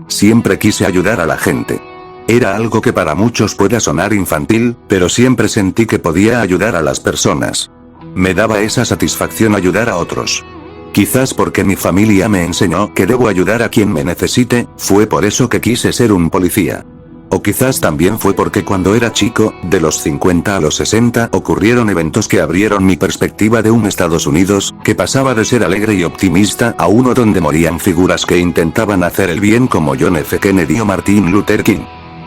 Siempre quise ayudar a la gente. Era algo que para muchos pueda sonar infantil, pero siempre sentí que podía ayudar a las personas. Me daba esa satisfacción ayudar a otros. Quizás porque mi familia me enseñó que debo ayudar a quien me necesite, fue por eso que quise ser un policía. O quizás también fue porque cuando era chico, de los 50 a los 60, ocurrieron eventos que abrieron mi perspectiva de un Estados Unidos, que pasaba de ser alegre y optimista, a uno donde morían figuras que intentaban hacer el bien como John F. Kennedy o Martin Luther King.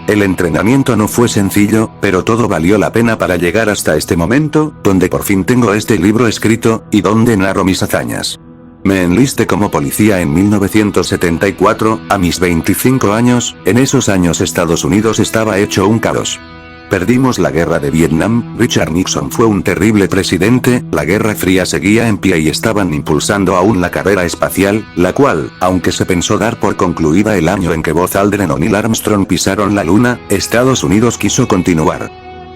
El entrenamiento no fue sencillo, pero todo valió la pena para llegar hasta este momento, donde por fin tengo este libro escrito, y donde narro mis hazañas. Me enlisté como policía en 1974, a mis 25 años, en esos años Estados Unidos estaba hecho un caos. Perdimos la guerra de Vietnam, Richard Nixon fue un terrible presidente, la Guerra Fría seguía en pie y estaban impulsando aún la carrera espacial, la cual, aunque se pensó dar por concluida el año en que Buzz Aldrin o Neil Armstrong pisaron la luna, Estados Unidos quiso continuar.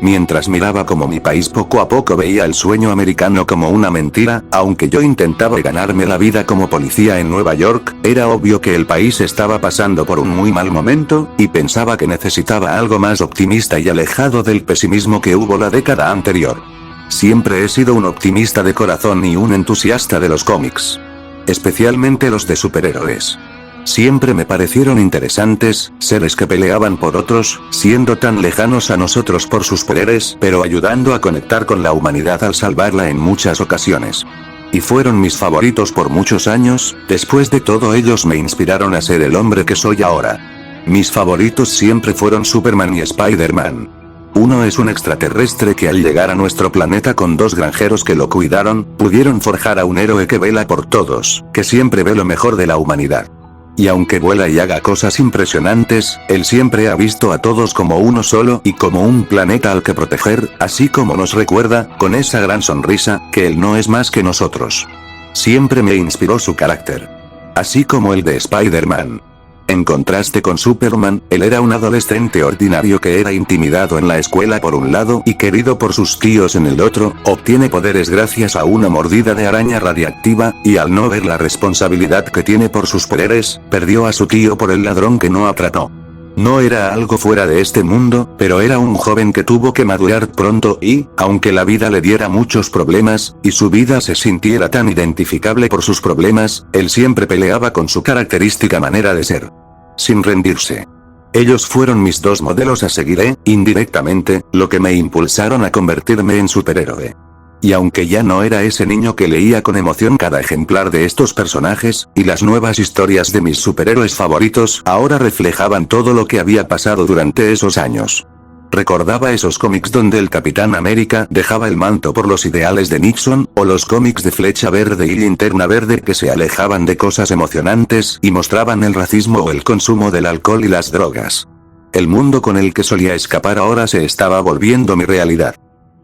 Mientras miraba como mi país poco a poco veía el sueño americano como una mentira, aunque yo intentaba ganarme la vida como policía en Nueva York, era obvio que el país estaba pasando por un muy mal momento, y pensaba que necesitaba algo más optimista y alejado del pesimismo que hubo la década anterior. Siempre he sido un optimista de corazón y un entusiasta de los cómics. Especialmente los de superhéroes. Siempre me parecieron interesantes, seres que peleaban por otros, siendo tan lejanos a nosotros por sus poderes, pero ayudando a conectar con la humanidad al salvarla en muchas ocasiones. Y fueron mis favoritos por muchos años, después de todo ellos me inspiraron a ser el hombre que soy ahora. Mis favoritos siempre fueron Superman y Spider-Man. Uno es un extraterrestre que al llegar a nuestro planeta con dos granjeros que lo cuidaron, pudieron forjar a un héroe que vela por todos, que siempre ve lo mejor de la humanidad. Y aunque vuela y haga cosas impresionantes, él siempre ha visto a todos como uno solo y como un planeta al que proteger, así como nos recuerda, con esa gran sonrisa, que él no es más que nosotros. Siempre me inspiró su carácter. Así como el de Spider-Man. En contraste con Superman, él era un adolescente ordinario que era intimidado en la escuela por un lado y querido por sus tíos en el otro, obtiene poderes gracias a una mordida de araña radiactiva, y al no ver la responsabilidad que tiene por sus poderes, perdió a su tío por el ladrón que no atrapó. No era algo fuera de este mundo, pero era un joven que tuvo que madurar pronto y, aunque la vida le diera muchos problemas, y su vida se sintiera tan identificable por sus problemas, él siempre peleaba con su característica manera de ser. Sin rendirse. Ellos fueron mis dos modelos a seguir, indirectamente, lo que me impulsaron a convertirme en superhéroe. Y aunque ya no era ese niño que leía con emoción cada ejemplar de estos personajes, y las nuevas historias de mis superhéroes favoritos ahora reflejaban todo lo que había pasado durante esos años. Recordaba esos cómics donde el Capitán América dejaba el manto por los ideales de Nixon, o los cómics de Flecha Verde y Linterna Verde que se alejaban de cosas emocionantes y mostraban el racismo o el consumo del alcohol y las drogas. El mundo con el que solía escapar ahora se estaba volviendo mi realidad.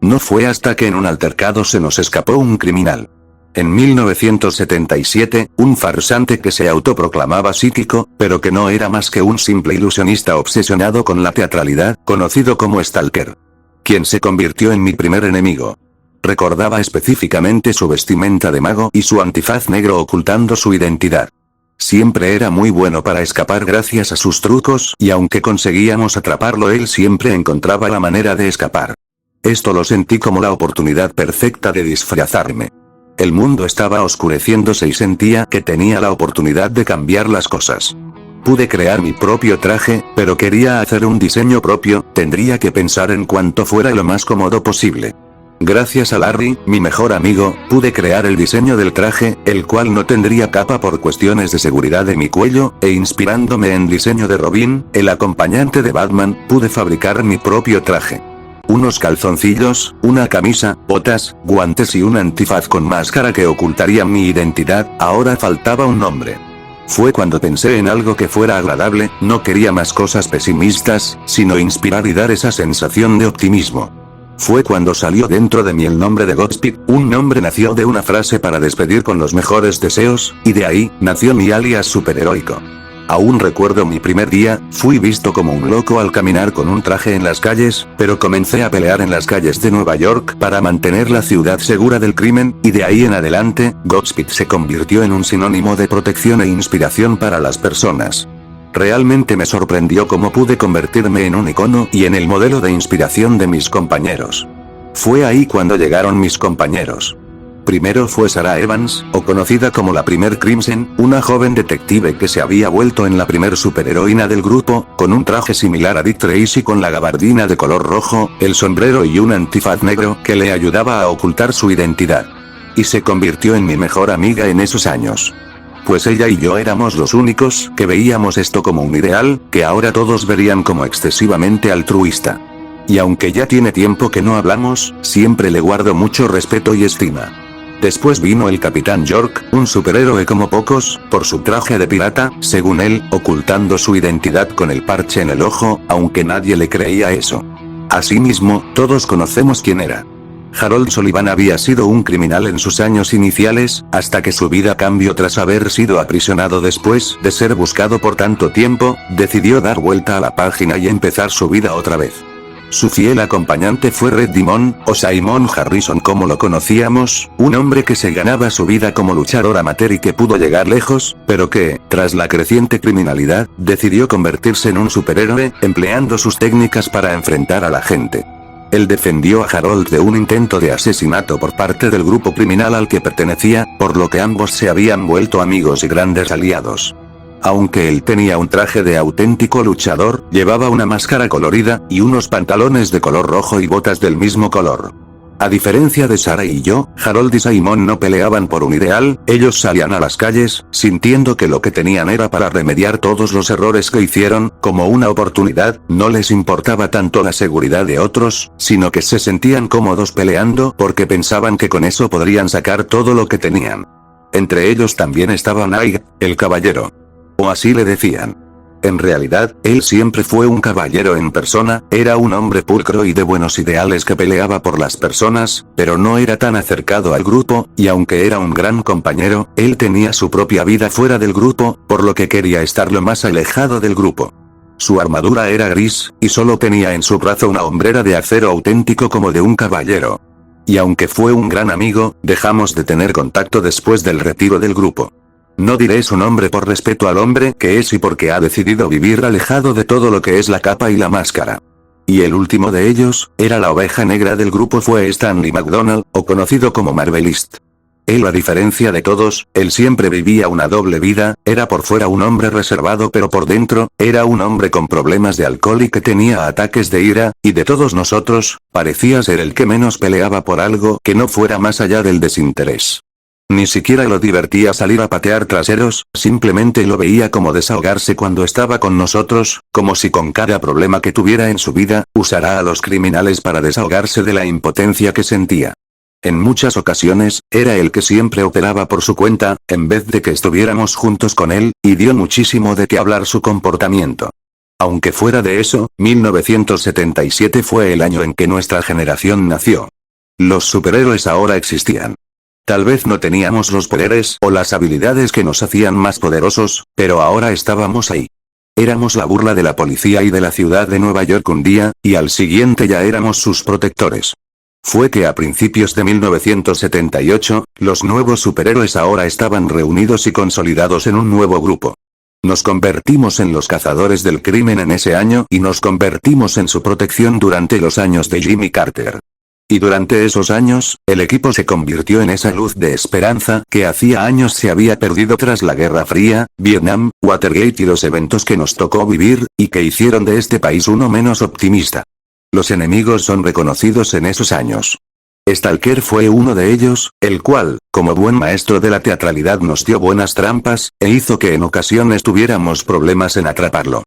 No fue hasta que en un altercado se nos escapó un criminal. En 1977, un farsante que se autoproclamaba psíquico, pero que no era más que un simple ilusionista obsesionado con la teatralidad, conocido como Stalker. Quien se convirtió en mi primer enemigo. Recordaba específicamente su vestimenta de mago y su antifaz negro ocultando su identidad. Siempre era muy bueno para escapar gracias a sus trucos, y aunque conseguíamos atraparlo él siempre encontraba la manera de escapar. Esto lo sentí como la oportunidad perfecta de disfrazarme. El mundo estaba oscureciéndose y sentía que tenía la oportunidad de cambiar las cosas. Pude crear mi propio traje, pero quería hacer un diseño propio, tendría que pensar en cuanto fuera lo más cómodo posible. Gracias a Larry, mi mejor amigo, pude crear el diseño del traje, el cual no tendría capa por cuestiones de seguridad de mi cuello, e inspirándome en diseño de Robin, el acompañante de Batman, pude fabricar mi propio traje. Unos calzoncillos, una camisa, botas, guantes y un antifaz con máscara que ocultarían mi identidad, ahora faltaba un nombre. Fue cuando pensé en algo que fuera agradable, no quería más cosas pesimistas, sino inspirar y dar esa sensación de optimismo. Fue cuando salió dentro de mí el nombre de Godspeed, un nombre nació de una frase para despedir con los mejores deseos, y de ahí, nació mi alias superheroico. Aún recuerdo mi primer día, fui visto como un loco al caminar con un traje en las calles, pero comencé a pelear en las calles de Nueva York para mantener la ciudad segura del crimen, y de ahí en adelante, Godspeed se convirtió en un sinónimo de protección e inspiración para las personas. Realmente me sorprendió cómo pude convertirme en un icono y en el modelo de inspiración de mis compañeros. Fue ahí cuando llegaron mis compañeros. Primero fue Sarah Evans, o conocida como la primer Crimson, una joven detective que se había vuelto en la primer superheroína del grupo, con un traje similar a Dick Tracy con la gabardina de color rojo, el sombrero y un antifaz negro que le ayudaba a ocultar su identidad. Y se convirtió en mi mejor amiga en esos años. Pues ella y yo éramos los únicos que veíamos esto como un ideal, que ahora todos verían como excesivamente altruista. Y aunque ya tiene tiempo que no hablamos, siempre le guardo mucho respeto y estima. Después vino el Capitán York, un superhéroe como pocos, por su traje de pirata, según él, ocultando su identidad con el parche en el ojo, aunque nadie le creía eso. Asimismo, todos conocemos quién era. Harold Sullivan había sido un criminal en sus años iniciales, hasta que su vida cambió tras haber sido aprisionado después de ser buscado por tanto tiempo, decidió dar vuelta a la página y empezar su vida otra vez. Su fiel acompañante fue Red Demon, o Simon Harrison como lo conocíamos, un hombre que se ganaba su vida como luchador amateur y que pudo llegar lejos, pero que, tras la creciente criminalidad, decidió convertirse en un superhéroe, empleando sus técnicas para enfrentar a la gente. Él defendió a Harold de un intento de asesinato por parte del grupo criminal al que pertenecía, por lo que ambos se habían vuelto amigos y grandes aliados. Aunque él tenía un traje de auténtico luchador, llevaba una máscara colorida, y unos pantalones de color rojo y botas del mismo color. A diferencia de Sarah y yo, Harold y Simon no peleaban por un ideal, ellos salían a las calles, sintiendo que lo que tenían era para remediar todos los errores que hicieron, como una oportunidad, no les importaba tanto la seguridad de otros, sino que se sentían cómodos peleando porque pensaban que con eso podrían sacar todo lo que tenían. Entre ellos también estaba Naig, el caballero. O así le decían. En realidad, él siempre fue un caballero en persona, era un hombre pulcro y de buenos ideales que peleaba por las personas, pero no era tan acercado al grupo, y aunque era un gran compañero, él tenía su propia vida fuera del grupo, por lo que quería estar lo más alejado del grupo. Su armadura era gris, y solo tenía en su brazo una hombrera de acero auténtico como de un caballero. Y aunque fue un gran amigo, dejamos de tener contacto después del retiro del grupo. No diré su nombre por respeto al hombre que es y porque ha decidido vivir alejado de todo lo que es la capa y la máscara. Y el último de ellos, era la oveja negra del grupo fue Stanley McDonald, o conocido como Marvelist. Él a diferencia de todos, él siempre vivía una doble vida, era por fuera un hombre reservado pero por dentro, era un hombre con problemas de alcohol y que tenía ataques de ira, y de todos nosotros, parecía ser el que menos peleaba por algo que no fuera más allá del desinterés. Ni siquiera lo divertía salir a patear traseros, simplemente lo veía como desahogarse cuando estaba con nosotros, como si con cada problema que tuviera en su vida, usara a los criminales para desahogarse de la impotencia que sentía. En muchas ocasiones, era el que siempre operaba por su cuenta, en vez de que estuviéramos juntos con él, y dio muchísimo de qué hablar su comportamiento. Aunque fuera de eso, 1977 fue el año en que nuestra generación nació. Los superhéroes ahora existían. Tal vez no teníamos los poderes o las habilidades que nos hacían más poderosos, pero ahora estábamos ahí. Éramos la burla de la policía y de la ciudad de Nueva York un día, y al siguiente ya éramos sus protectores. Fue que a principios de 1978, los nuevos superhéroes ahora estaban reunidos y consolidados en un nuevo grupo. Nos convertimos en los cazadores del crimen en ese año y nos convertimos en su protección durante los años de Jimmy Carter. Y durante esos años, el equipo se convirtió en esa luz de esperanza que hacía años se había perdido tras la Guerra Fría, Vietnam, Watergate y los eventos que nos tocó vivir, y que hicieron de este país uno menos optimista. Los enemigos son reconocidos en esos años. Stalker fue uno de ellos, el cual, como buen maestro de la teatralidad nos dio buenas trampas, e hizo que en ocasiones tuviéramos problemas en atraparlo.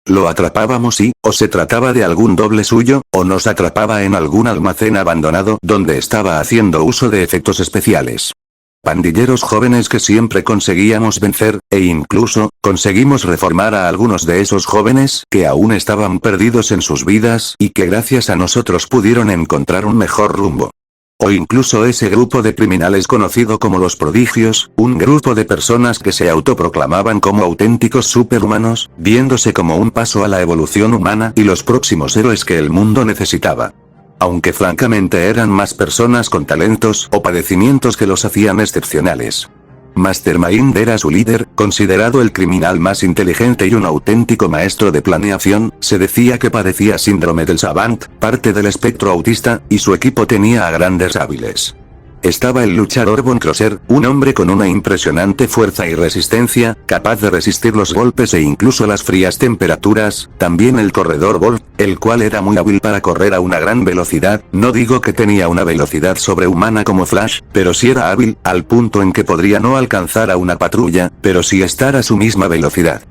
Lo atrapábamos y, o se trataba de algún doble suyo, o nos atrapaba en algún almacén abandonado donde estaba haciendo uso de efectos especiales. Pandilleros jóvenes que siempre conseguíamos vencer, e incluso, conseguimos reformar a algunos de esos jóvenes que aún estaban perdidos en sus vidas y que gracias a nosotros pudieron encontrar un mejor rumbo. O incluso ese grupo de criminales conocido como los prodigios, un grupo de personas que se autoproclamaban como auténticos superhumanos, viéndose como un paso a la evolución humana y los próximos héroes que el mundo necesitaba. Aunque francamente eran más personas con talentos o padecimientos que los hacían excepcionales. Mastermind era su líder, considerado el criminal más inteligente y un auténtico maestro de planeación. Se decía que padecía síndrome del savant, parte del espectro autista, y su equipo tenía a grandes hábiles. Estaba el luchador Von Crosser, un hombre con una impresionante fuerza y resistencia, capaz de resistir los golpes e incluso las frías temperaturas. También el corredor Wolf, el cual era muy hábil para correr a una gran velocidad. No digo que tenía una velocidad sobrehumana como Flash, pero sí era hábil, al punto en que podría no alcanzar a una patrulla, pero sí estar a su misma velocidad.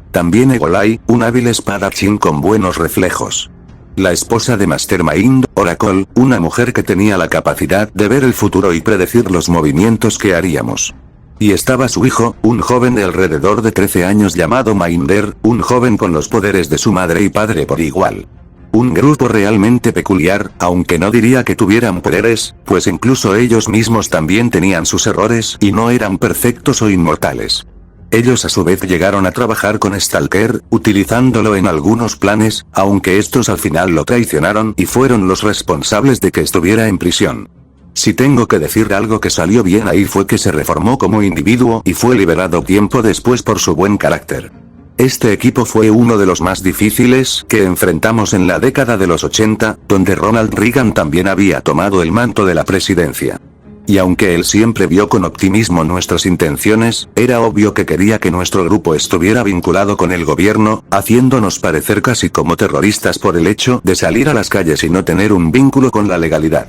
También Egolai, un hábil espadachín con buenos reflejos. La esposa de Mastermind, Oracle, una mujer que tenía la capacidad de ver el futuro y predecir los movimientos que haríamos. Y estaba su hijo, un joven de alrededor de 13 años llamado Minder, un joven con los poderes de su madre y padre por igual. Un grupo realmente peculiar, aunque no diría que tuvieran poderes, pues incluso ellos mismos también tenían sus errores y no eran perfectos o inmortales. Ellos a su vez llegaron a trabajar con Stalker, utilizándolo en algunos planes, aunque estos al final lo traicionaron y fueron los responsables de que estuviera en prisión. Si tengo que decir algo que salió bien ahí fue que se reformó como individuo y fue liberado tiempo después por su buen carácter. Este equipo fue uno de los más difíciles que enfrentamos en la década de los 80, donde Ronald Reagan también había tomado el manto de la presidencia. Y aunque él siempre vio con optimismo nuestras intenciones, era obvio que quería que nuestro grupo estuviera vinculado con el gobierno, haciéndonos parecer casi como terroristas por el hecho de salir a las calles y no tener un vínculo con la legalidad.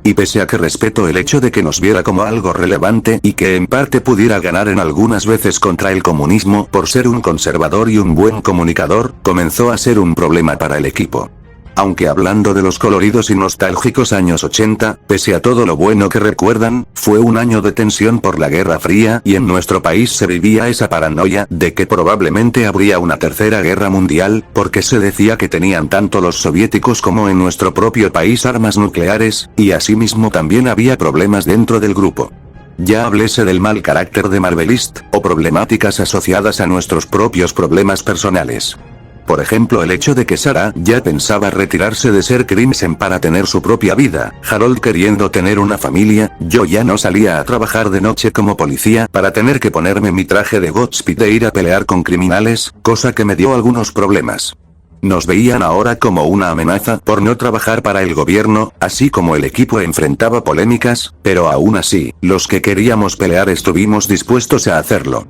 Y pese a que respeto el hecho de que nos viera como algo relevante y que en parte pudiera ganar en algunas veces contra el comunismo por ser un conservador y un buen comunicador, comenzó a ser un problema para el equipo. Aunque hablando de los coloridos y nostálgicos años 80, pese a todo lo bueno que recuerdan, fue un año de tensión por la Guerra Fría y en nuestro país se vivía esa paranoia de que probablemente habría una tercera guerra mundial, porque se decía que tenían tanto los soviéticos como en nuestro propio país armas nucleares, y asimismo también había problemas dentro del grupo. Ya hablese del mal carácter de Marvelist, o problemáticas asociadas a nuestros propios problemas personales. Por ejemplo, el hecho de que Sarah ya pensaba retirarse de ser Crimson para tener su propia vida, Harold queriendo tener una familia, yo ya no salía a trabajar de noche como policía para tener que ponerme mi traje de Godspeed e ir a pelear con criminales, cosa que me dio algunos problemas. Nos veían ahora como una amenaza por no trabajar para el gobierno, así como el equipo enfrentaba polémicas, pero aún así, los que queríamos pelear estuvimos dispuestos a hacerlo.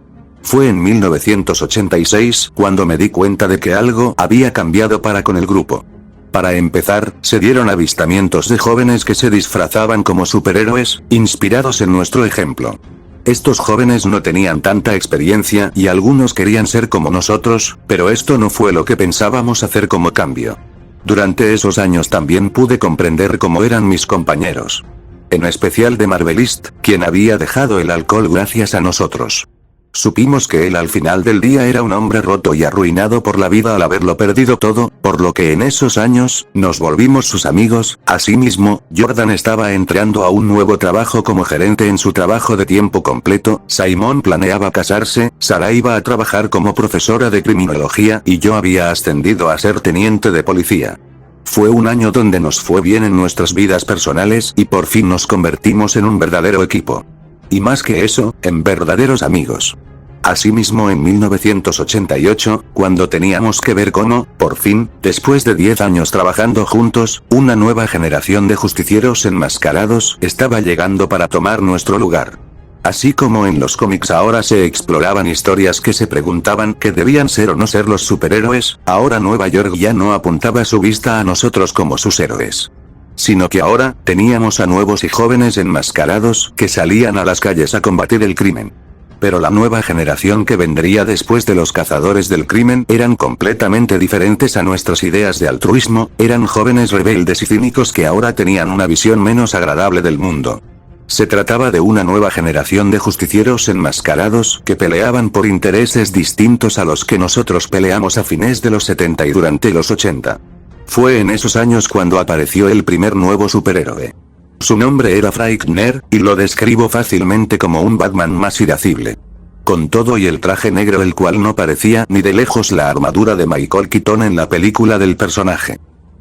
Fue en 1986 cuando me di cuenta de que algo había cambiado para con el grupo. Para empezar, se dieron avistamientos de jóvenes que se disfrazaban como superhéroes, inspirados en nuestro ejemplo. Estos jóvenes no tenían tanta experiencia y algunos querían ser como nosotros, pero esto no fue lo que pensábamos hacer como cambio. Durante esos años también pude comprender cómo eran mis compañeros. En especial de Marvelist, quien había dejado el alcohol gracias a nosotros. Supimos que él al final del día era un hombre roto y arruinado por la vida al haberlo perdido todo, por lo que en esos años, nos volvimos sus amigos. Asimismo, Jordan estaba entrando a un nuevo trabajo como gerente en su trabajo de tiempo completo, Simon planeaba casarse, Sarah iba a trabajar como profesora de criminología y yo había ascendido a ser teniente de policía. Fue un año donde nos fue bien en nuestras vidas personales y por fin nos convertimos en un verdadero equipo. Y más que eso, en verdaderos amigos. Asimismo en 1988, cuando teníamos que ver cómo, por fin, después de 10 años trabajando juntos, una nueva generación de justicieros enmascarados estaba llegando para tomar nuestro lugar. Así como en los cómics ahora se exploraban historias que se preguntaban qué debían ser o no ser los superhéroes, ahora Nueva York ya no apuntaba su vista a nosotros como sus héroes. Sino que ahora, teníamos a nuevos y jóvenes enmascarados que salían a las calles a combatir el crimen. Pero la nueva generación que vendría después de los cazadores del crimen eran completamente diferentes a nuestras ideas de altruismo, eran jóvenes rebeldes y cínicos que ahora tenían una visión menos agradable del mundo. Se trataba de una nueva generación de justicieros enmascarados que peleaban por intereses distintos a los que nosotros peleamos a fines de los 70 y durante los 80. Fue en esos años cuando apareció el primer nuevo superhéroe. Su nombre era Frightner, y lo describo fácilmente como un Batman más irascible. Con todo y el traje negro, el cual no parecía ni de lejos la armadura de Michael Keaton en la película del personaje.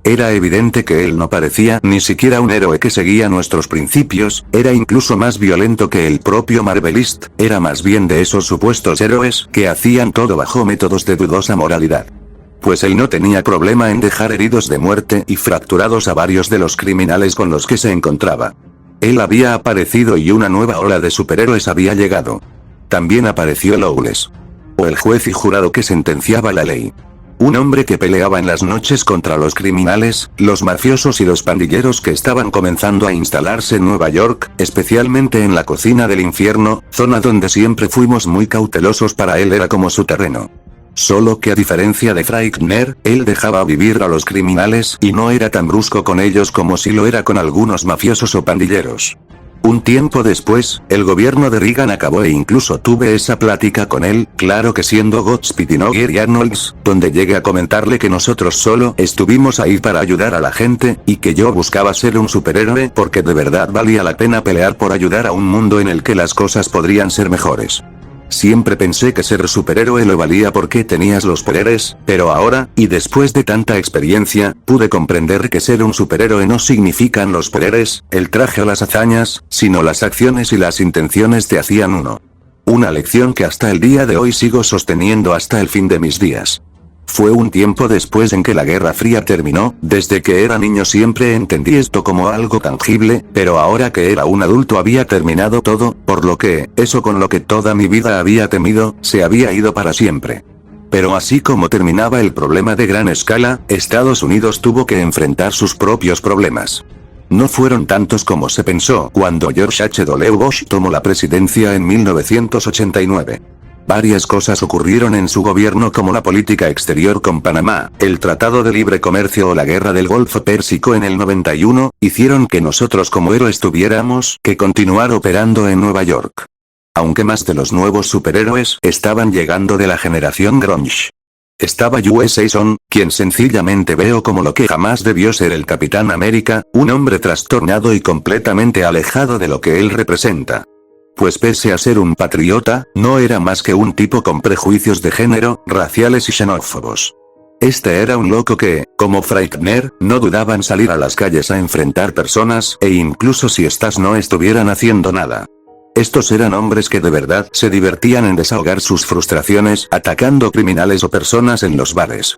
Era evidente que él no parecía ni siquiera un héroe que seguía nuestros principios, era incluso más violento que el propio Marvelist, era más bien de esos supuestos héroes que hacían todo bajo métodos de dudosa moralidad. Pues él no tenía problema en dejar heridos de muerte y fracturados a varios de los criminales con los que se encontraba. Él había aparecido y una nueva ola de superhéroes había llegado. También apareció Lawless. O el juez y jurado que sentenciaba la ley. Un hombre que peleaba en las noches contra los criminales, los mafiosos y los pandilleros que estaban comenzando a instalarse en Nueva York, especialmente en la cocina del infierno, zona donde siempre fuimos muy cautelosos, para él era como su terreno. Solo que a diferencia de Frightner, él dejaba vivir a los criminales y no era tan brusco con ellos como si lo era con algunos mafiosos o pandilleros. Un tiempo después, el gobierno de Reagan acabó e incluso tuve esa plática con él, claro que siendo Godspeed y no Gary Arnolds, donde llegué a comentarle que nosotros solo estuvimos ahí para ayudar a la gente, y que yo buscaba ser un superhéroe porque de verdad valía la pena pelear por ayudar a un mundo en el que las cosas podrían ser mejores. Siempre pensé que ser superhéroe lo valía porque tenías los poderes, pero ahora, y después de tanta experiencia, pude comprender que ser un superhéroe no significan los poderes, el traje o las hazañas, sino las acciones y las intenciones te hacían uno. Una lección que hasta el día de hoy sigo sosteniendo hasta el fin de mis días. Fue un tiempo después en que la Guerra Fría terminó, desde que era niño siempre entendí esto como algo tangible, pero ahora que era un adulto había terminado todo, por lo que, eso con lo que toda mi vida había temido, se había ido para siempre. Pero así como terminaba el problema de gran escala, Estados Unidos tuvo que enfrentar sus propios problemas. No fueron tantos como se pensó cuando George H.W. Bush tomó la presidencia en 1989. Varias cosas ocurrieron en su gobierno, como la política exterior con Panamá, el Tratado de Libre Comercio o la Guerra del Golfo Pérsico en el 91, hicieron que nosotros como héroes tuviéramos que continuar operando en Nueva York. Aunque más de los nuevos superhéroes estaban llegando de la generación grunge. Estaba USA Son, quien sencillamente veo como lo que jamás debió ser el Capitán América, un hombre trastornado y completamente alejado de lo que él representa. Pues pese a ser un patriota, no era más que un tipo con prejuicios de género, raciales y xenófobos. Este era un loco que, como Frightner, no dudaba en salir a las calles a enfrentar personas, e incluso si estas no estuvieran haciendo nada. Estos eran hombres que de verdad se divertían en desahogar sus frustraciones atacando criminales o personas en los bares.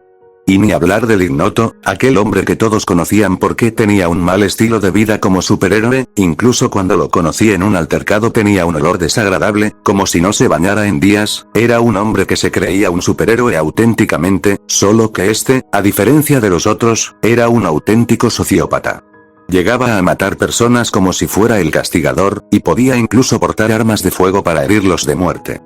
Y ni hablar del Ignoto, aquel hombre que todos conocían porque tenía un mal estilo de vida como superhéroe, incluso cuando lo conocí en un altercado tenía un olor desagradable, como si no se bañara en días, era un hombre que se creía un superhéroe auténticamente, solo que este, a diferencia de los otros, era un auténtico sociópata. Llegaba a matar personas como si fuera el castigador, y podía incluso portar armas de fuego para herirlos de muerte.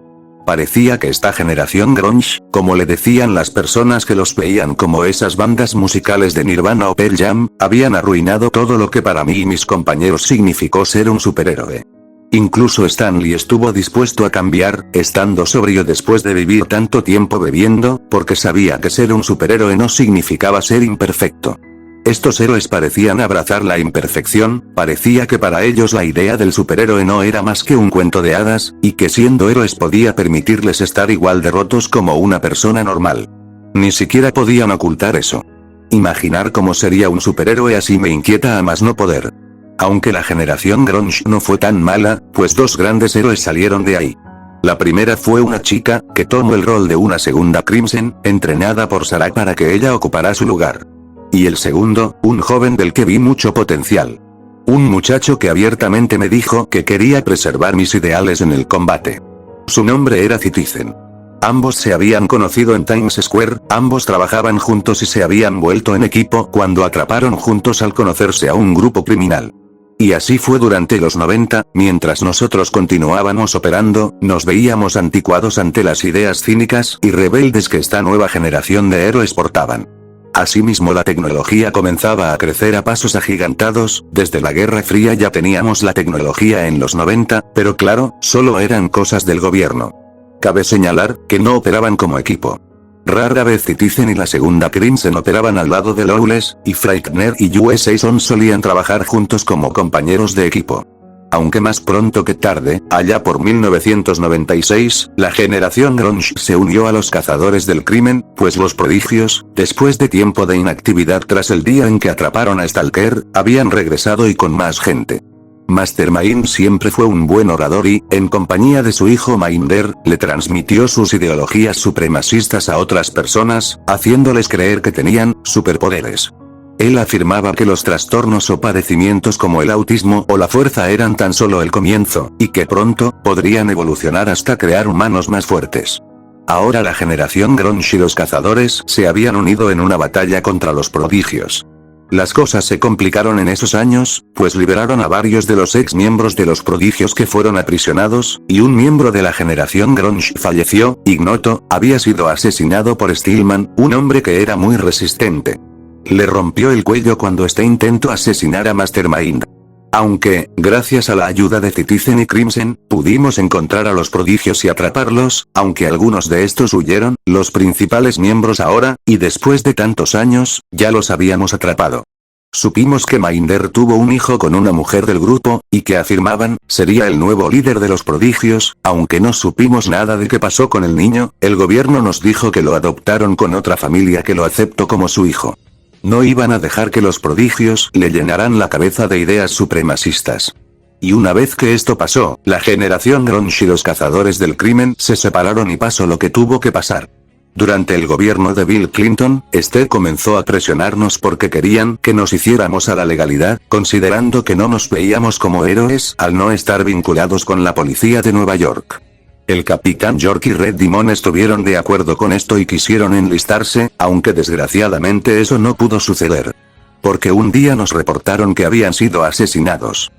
Parecía que esta generación grunge, como le decían las personas que los veían como esas bandas musicales de Nirvana o Pearl Jam, habían arruinado todo lo que para mí y mis compañeros significó ser un superhéroe. Incluso Stan Lee estuvo dispuesto a cambiar, estando sobrio después de vivir tanto tiempo bebiendo, porque sabía que ser un superhéroe no significaba ser imperfecto. Estos héroes parecían abrazar la imperfección, parecía que para ellos la idea del superhéroe no era más que un cuento de hadas, y que siendo héroes podía permitirles estar igual de rotos como una persona normal. Ni siquiera podían ocultar eso. Imaginar cómo sería un superhéroe así me inquieta a más no poder. Aunque la generación grunge no fue tan mala, pues dos grandes héroes salieron de ahí. La primera fue una chica, que tomó el rol de una segunda Crimson, entrenada por Sarah para que ella ocupara su lugar. Y el segundo, un joven del que vi mucho potencial. Un muchacho que abiertamente me dijo que quería preservar mis ideales en el combate. Su nombre era Citizen. Ambos se habían conocido en Times Square, ambos trabajaban juntos y se habían vuelto en equipo cuando atraparon juntos al conocerse a un grupo criminal. Y así fue durante los 90, mientras nosotros continuábamos operando, nos veíamos anticuados ante las ideas cínicas y rebeldes que esta nueva generación de héroes portaban. Asimismo la tecnología comenzaba a crecer a pasos agigantados, desde la Guerra Fría ya teníamos la tecnología en los 90, pero claro, solo eran cosas del gobierno. Cabe señalar, que no operaban como equipo. Rara vez Citizen y la segunda Crimson operaban al lado de Lawless, y Frightner y USA Son solían trabajar juntos como compañeros de equipo. Aunque más pronto que tarde, allá por 1996, la generación grunge se unió a los cazadores del crimen, pues los prodigios, después de tiempo de inactividad tras el día en que atraparon a Stalker, habían regresado y con más gente. Mastermind siempre fue un buen orador y, en compañía de su hijo Minder, le transmitió sus ideologías supremacistas a otras personas, haciéndoles creer que tenían superpoderes. Él afirmaba que los trastornos o padecimientos como el autismo o la fuerza eran tan solo el comienzo, y que pronto, podrían evolucionar hasta crear humanos más fuertes. Ahora la generación grunge y los cazadores se habían unido en una batalla contra los prodigios. Las cosas se complicaron en esos años, pues liberaron a varios de los ex miembros de los prodigios que fueron aprisionados, y un miembro de la generación grunge falleció. Ignoto había sido asesinado por Stillman, un hombre que era muy resistente. Le rompió el cuello cuando este intentó asesinar a Mastermind. Aunque, gracias a la ayuda de Citizen y Crimson, pudimos encontrar a los prodigios y atraparlos, aunque algunos de estos huyeron, los principales miembros ahora, y después de tantos años, ya los habíamos atrapado. Supimos que Minder tuvo un hijo con una mujer del grupo, y que afirmaban, sería el nuevo líder de los prodigios, aunque no supimos nada de qué pasó con el niño, el gobierno nos dijo que lo adoptaron con otra familia que lo aceptó como su hijo. No iban a dejar que los prodigios le llenaran la cabeza de ideas supremacistas. Y una vez que esto pasó, la generación grunge y los cazadores del crimen se separaron y pasó lo que tuvo que pasar. Durante el gobierno de Bill Clinton, este comenzó a presionarnos porque querían que nos hiciéramos a la legalidad, considerando que no nos veíamos como héroes al no estar vinculados con la policía de Nueva York. El capitán York y Red Demon estuvieron de acuerdo con esto y quisieron enlistarse, aunque desgraciadamente eso no pudo suceder. Porque un día nos reportaron que habían sido asesinados.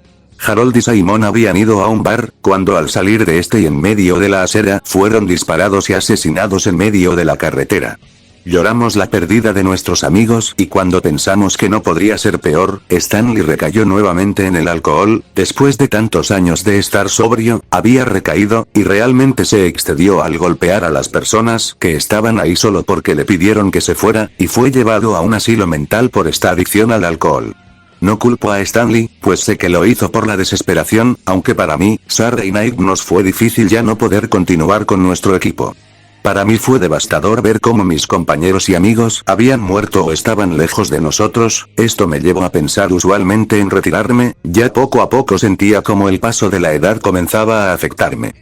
Harold y Simon habían ido a un bar, cuando al salir de este y en medio de la acera, fueron disparados y asesinados en medio de la carretera. Lloramos la pérdida de nuestros amigos y cuando pensamos que no podría ser peor, Stanley recayó nuevamente en el alcohol. Después de tantos años de estar sobrio, había recaído, y realmente se excedió al golpear a las personas que estaban ahí solo porque le pidieron que se fuera, y fue llevado a un asilo mental por esta adicción al alcohol. No culpo a Stanley, pues sé que lo hizo por la desesperación, aunque para mí, Saturday Night nos fue difícil ya no poder continuar con nuestro equipo. Para mí fue devastador ver cómo mis compañeros y amigos habían muerto o estaban lejos de nosotros. Esto me llevó a pensar usualmente en retirarme, ya poco a poco sentía como el paso de la edad comenzaba a afectarme.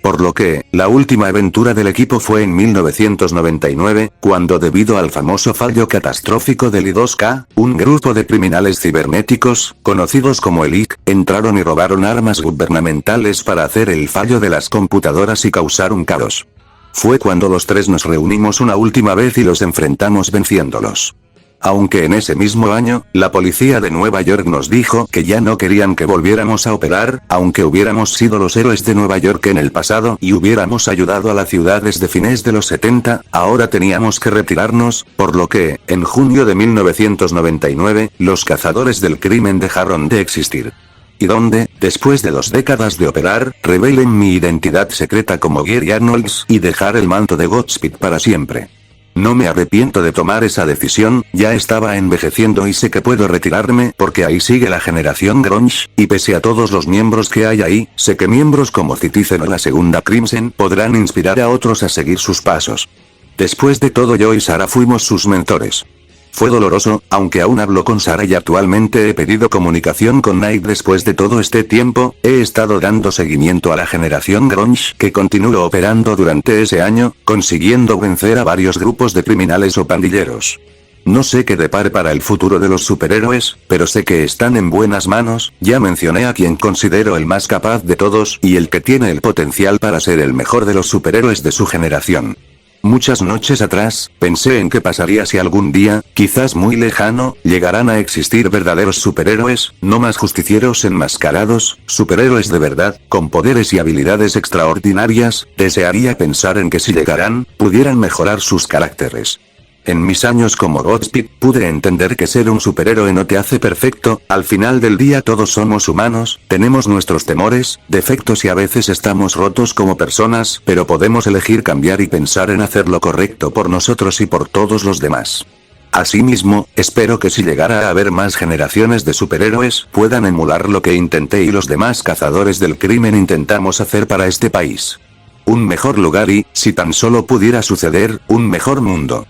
Por lo que, la última aventura del equipo fue en 1999, cuando debido al famoso fallo catastrófico del I2K, un grupo de criminales cibernéticos, conocidos como el IC, entraron y robaron armas gubernamentales para hacer el fallo de las computadoras y causar un caos. Fue cuando los tres nos reunimos una última vez y los enfrentamos venciéndolos. Aunque en ese mismo año, la policía de Nueva York nos dijo que ya no querían que volviéramos a operar, aunque hubiéramos sido los héroes de Nueva York en el pasado y hubiéramos ayudado a la ciudad desde fines de los 70, ahora teníamos que retirarnos, por lo que, en junio de 1999, los cazadores del crimen dejaron de existir. Y donde, después de 2 décadas de operar, revelen mi identidad secreta como Gary Arnolds y dejar el manto de Godspeed para siempre. No me arrepiento de tomar esa decisión, ya estaba envejeciendo y sé que puedo retirarme porque ahí sigue la generación grunge, y pese a todos los miembros que hay ahí, sé que miembros como Citizen o la segunda Crimson podrán inspirar a otros a seguir sus pasos. Después de todo yo y Sarah fuimos sus mentores. Fue doloroso, aunque aún hablo con Sarah y actualmente he pedido comunicación con Nate después de todo este tiempo, he estado dando seguimiento a la generación grunge que continuó operando durante ese año, consiguiendo vencer a varios grupos de criminales o pandilleros. No sé qué depare para el futuro de los superhéroes, pero sé que están en buenas manos. Ya mencioné a quien considero el más capaz de todos y el que tiene el potencial para ser el mejor de los superhéroes de su generación. Muchas noches atrás, pensé en qué pasaría si algún día, quizás muy lejano, llegarán a existir verdaderos superhéroes, no más justicieros enmascarados, superhéroes de verdad, con poderes y habilidades extraordinarias. Desearía pensar en que si llegarán, pudieran mejorar sus caracteres. En mis años como Godspeed, pude entender que ser un superhéroe no te hace perfecto, al final del día todos somos humanos, tenemos nuestros temores, defectos y a veces estamos rotos como personas, pero podemos elegir cambiar y pensar en hacer lo correcto por nosotros y por todos los demás. Asimismo, espero que si llegara a haber más generaciones de superhéroes, puedan emular lo que intenté y los demás cazadores del crimen intentamos hacer para este país. Un mejor lugar y, si tan solo pudiera suceder, un mejor mundo.